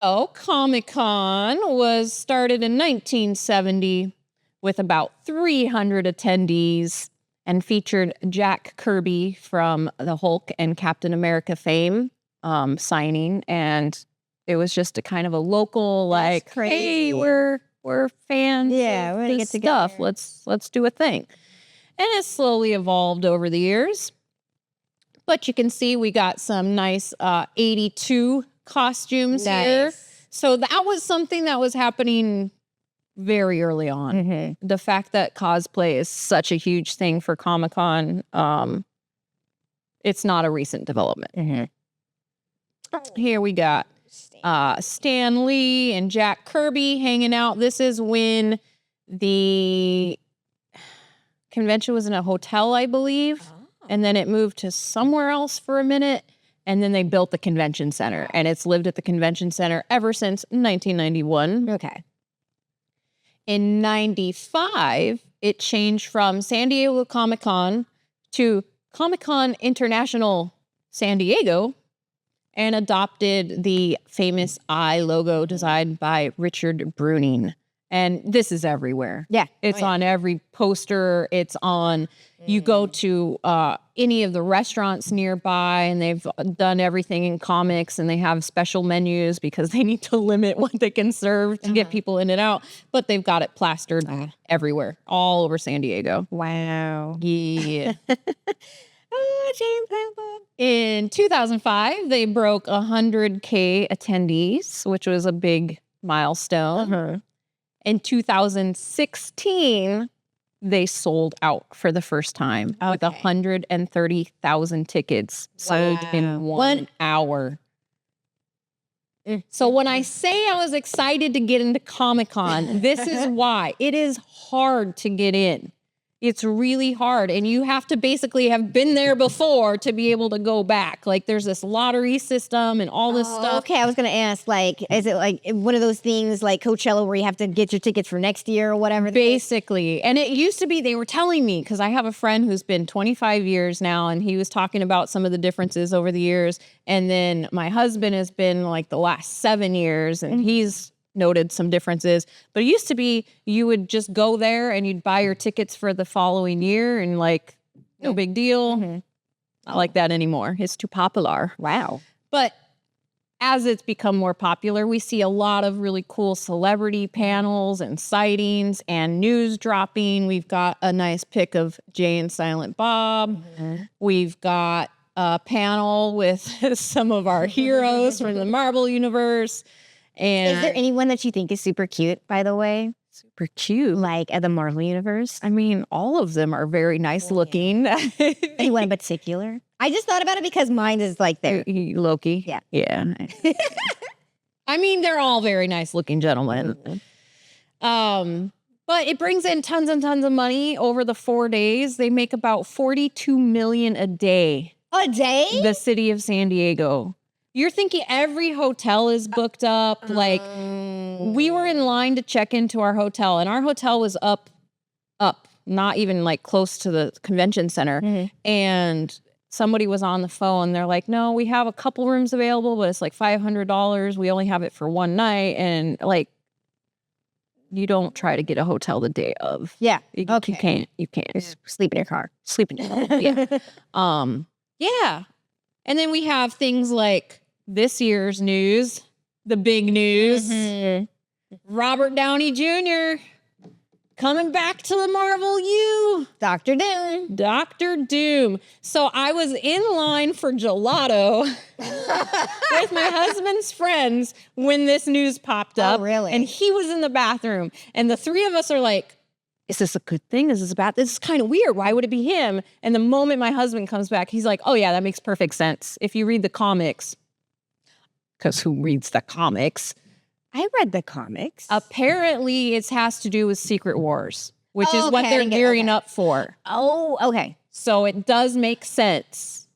Oh, Comic-Con was started in 1970 with about 300 attendees and featured Jack Kirby from the Hulk and Captain America fame signing. And it was just a kind of a local, That's like, crazy. hey, we're fans Yeah, of we're gonna this get stuff. together. Let's do a thing. And it slowly evolved over the years. But you can see we got some nice 82 costumes here. Nice. So that was something that was happening very early on. Mm-hmm. The fact that cosplay is such a huge thing for Comic-Con, it's not a recent development. Mm-hmm. Here we got Stan Lee and Jack Kirby hanging out. This is when the convention was in a hotel, I believe. And then it moved to somewhere else for a minute. And then they built the convention center. And it's lived at the convention center ever since 1991. Okay. In 95, it changed from San Diego Comic-Con to Comic-Con International San Diego and adopted the famous eye logo designed by Richard Bruning. And this is everywhere. Yeah. It's on every poster. It's on, you go to any of the restaurants nearby and they've done everything in comics and they have special menus because they need to limit what they can serve to get people in and out. But they've got it plastered everywhere, all over San Diego. Wow. Yeah. Oh, James Pampa. In 2005, they broke 100K attendees, which was a big milestone. In 2016, they sold out for the first time with 130,000 tickets sold in 1 hour. So when I say I was excited to get into Comic-Con, this is why. It is hard to get in. It's really hard. And you have to basically have been there before to be able to go back. Like there's this lottery system and all this stuff. Okay, I was going to ask, like, is it like one of those things like Coachella where you have to get your tickets for next year or whatever? Basically. And it used to be, they were telling me, because I have a friend who's been 25 years now, and he was talking about some of the differences over the years. And then my husband has been like the last 7 years, and he's noted some differences. But it used to be you would just go there and you'd buy your tickets for the following year and like, no big deal. Not like that anymore. It's too popular. Wow. But as it's become more popular, we see a lot of really cool celebrity panels and sightings and news dropping. We've got a nice pic of Jay and Silent Bob. We've got a panel with some of our heroes from the Marvel universe. And Is there anyone that you think is super cute, by the way? super cute? Like at the Marvel universe? I mean, all of them are very nice looking. Anyone in particular? I just thought about it because mine is like there. Loki. Yeah. Yeah. I mean, they're all very nice looking gentlemen. But it brings in tons and tons of money over the 4 days. They make about $42 million a day. A day? The city of San Diego. You're thinking every hotel is booked up. Like we were in line to check into our hotel, and our hotel was up, not even like close to the convention center. And somebody was on the phone. They're like, no, we have a couple rooms available, but it's like $500. We only have it for one night. And like, you don't try to get a hotel the day of. Yeah. You can't. Just sleep in your car. Sleep in your car. Yeah. Yeah. And then we have things like this year's news, the big news. Robert Downey Jr. coming back to the Marvel U. Dr. Doom. Dr. Doom. So I was in line for gelato with my husband's friends when this news popped up. Oh, really? And he was in the bathroom. And the three of us are like, is this a good thing? Is this bad? This is kind of weird. Why would it be him? And the moment my husband comes back, he's like, oh yeah, that makes perfect sense. If you read the comics, because who reads the comics? I read the comics. Apparently it has to do with Secret Wars, which is what they're gearing up for. Oh, okay. So it does make sense.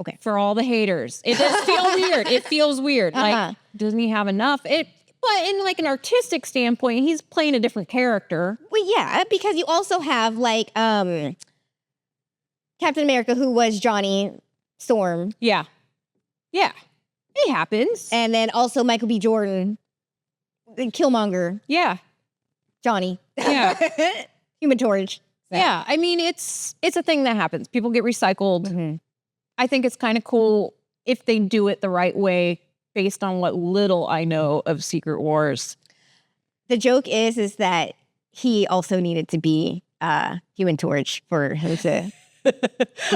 Okay. For all the haters. It does feel weird. It feels weird. Like, doesn't he have enough? But in like an artistic standpoint, he's playing a different character. Well, yeah, because you also have like Captain America, who was Johnny Storm. Yeah. Yeah. It happens. And then also Michael B. Jordan, the Killmonger, Yeah. Johnny. Yeah. Human Torch. Yeah. I mean, it's a thing that happens. People get recycled. Mhm. I think it's kind of cool if they do it the right way based on what little I know of Secret Wars. The joke is that he also needed to be Human Torch for him to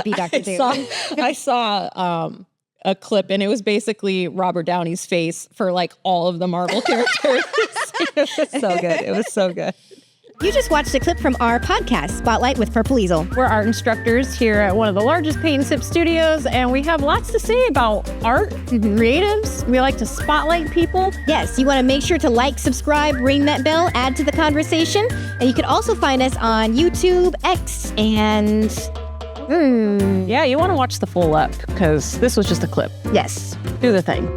be Dr. Doom. I saw a clip, and it was basically Robert Downey's face for like all of the Marvel characters. It was so good. It was so good. You just watched a clip from our podcast, Spotlight with Purple Easel. We're art instructors here at one of the largest paint and sip studios, and we have lots to say about art, creatives. We like to spotlight people. Yes, you want to make sure to like, subscribe, ring that bell, add to the conversation. And you can also find us on YouTube, X, and... Yeah, you want to watch the full up, because this was just a clip. Yes. Do the thing.